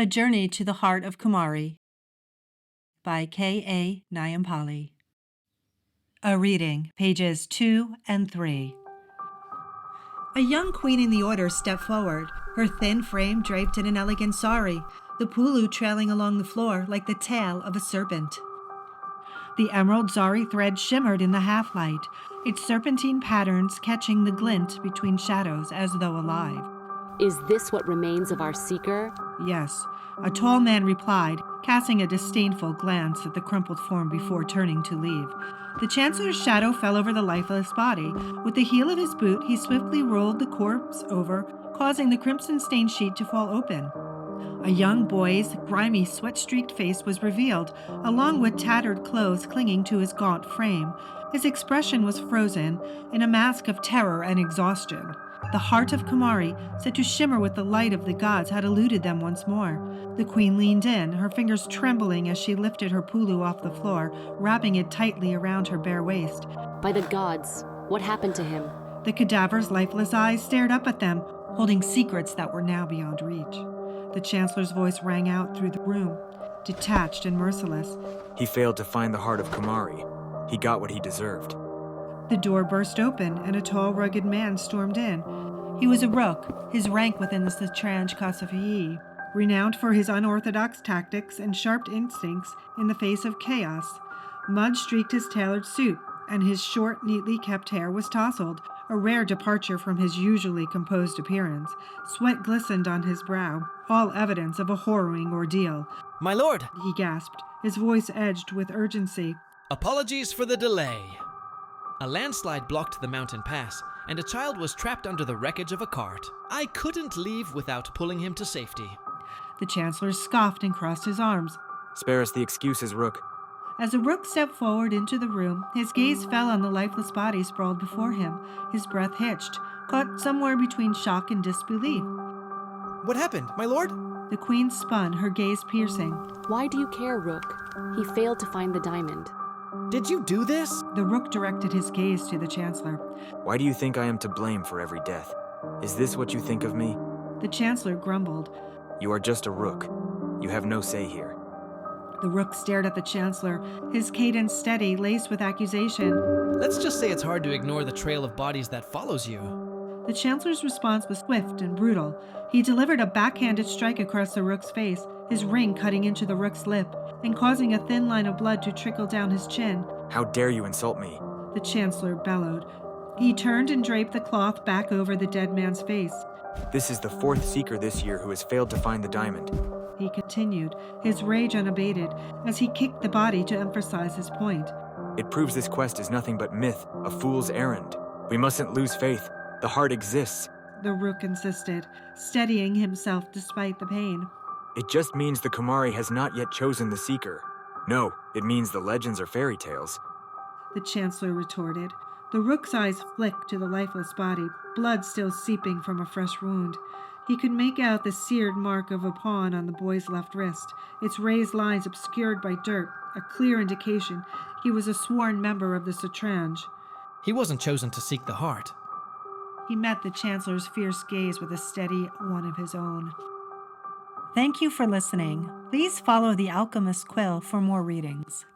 A Journey to the Heart of Kumari by K.A. Nyampali. A reading, pages 2 and 3. A young queen in the order stepped forward, her thin frame draped in an elegant sari, the pulu trailing along the floor like the tail of a serpent. The emerald zari thread shimmered in the half-light, its serpentine patterns catching the glint between shadows as though alive. Is this what remains of our seeker? Yes, a tall man replied, casting a disdainful glance at the crumpled form before turning to leave. The Chancellor's shadow fell over the lifeless body. With the heel of his boot, he swiftly rolled the corpse over, causing the crimson-stained sheet to fall open. A young boy's grimy, sweat-streaked face was revealed, along with tattered clothes clinging to his gaunt frame. His expression was frozen in a mask of terror and exhaustion. The heart of Kumari, set to shimmer with the light of the gods, had eluded them once more. The queen leaned in, her fingers trembling as she lifted her pulu off the floor, wrapping it tightly around her bare waist. By the gods, what happened to him? The cadaver's lifeless eyes stared up at them, holding secrets that were now beyond reach. The Chancellor's voice rang out through the room, detached and merciless. He failed to find the heart of Kumari. He got what he deserved. The door burst open, and a tall, rugged man stormed in. He was a Rook, his rank within the Shatranj Kasafii, renowned for his unorthodox tactics and sharp instincts in the face of chaos. Mud streaked his tailored suit, and his short, neatly kept hair was tousled, a rare departure from his usually composed appearance. Sweat glistened on his brow, all evidence of a harrowing ordeal. "My lord!" He gasped, his voice edged with urgency. "Apologies for the delay. A landslide blocked the mountain pass, and a child was trapped under the wreckage of a cart. I couldn't leave without pulling him to safety." The Chancellor scoffed and crossed his arms. Spare us the excuses, Rook. As the Rook stepped forward into the room, his gaze fell on the lifeless body sprawled before him. His breath hitched, caught somewhere between shock and disbelief. "What happened, my lord?" The queen spun, her gaze piercing. Why do you care, Rook? He failed to find the diamond. "Did you do this?" The Rook directed his gaze to the Chancellor. Why do you think I am to blame for every death? Is this what you think of me? The Chancellor grumbled. You are just a Rook. You have no say here. The Rook stared at the Chancellor, his cadence steady, laced with accusation. "Let's just say it's hard to ignore the trail of bodies that follows you." The Chancellor's response was swift and brutal. He delivered a backhanded strike across the Rook's face, his ring cutting into the Rook's lip and causing a thin line of blood to trickle down his chin. How dare you insult me? The Chancellor bellowed. He turned and draped the cloth back over the dead man's face. This is the fourth seeker this year who has failed to find the diamond. He continued, his rage unabated, as he kicked the body to emphasize his point. It proves this quest is nothing but myth, a fool's errand. We mustn't lose faith. The heart exists. The Rook insisted, steadying himself despite the pain. It just means the Kumari has not yet chosen the seeker. No, it means the legends are fairy tales. The Chancellor retorted. The Rook's eyes flicked to the lifeless body, blood still seeping from a fresh wound. He could make out the seared mark of a pawn on the boy's left wrist, its raised lines obscured by dirt, a clear indication he was a sworn member of the Shatranj. "He wasn't chosen to seek the heart." He met the Chancellor's fierce gaze with a steady one of his own. Thank you for listening. Please follow the Alchemist Quill for more readings.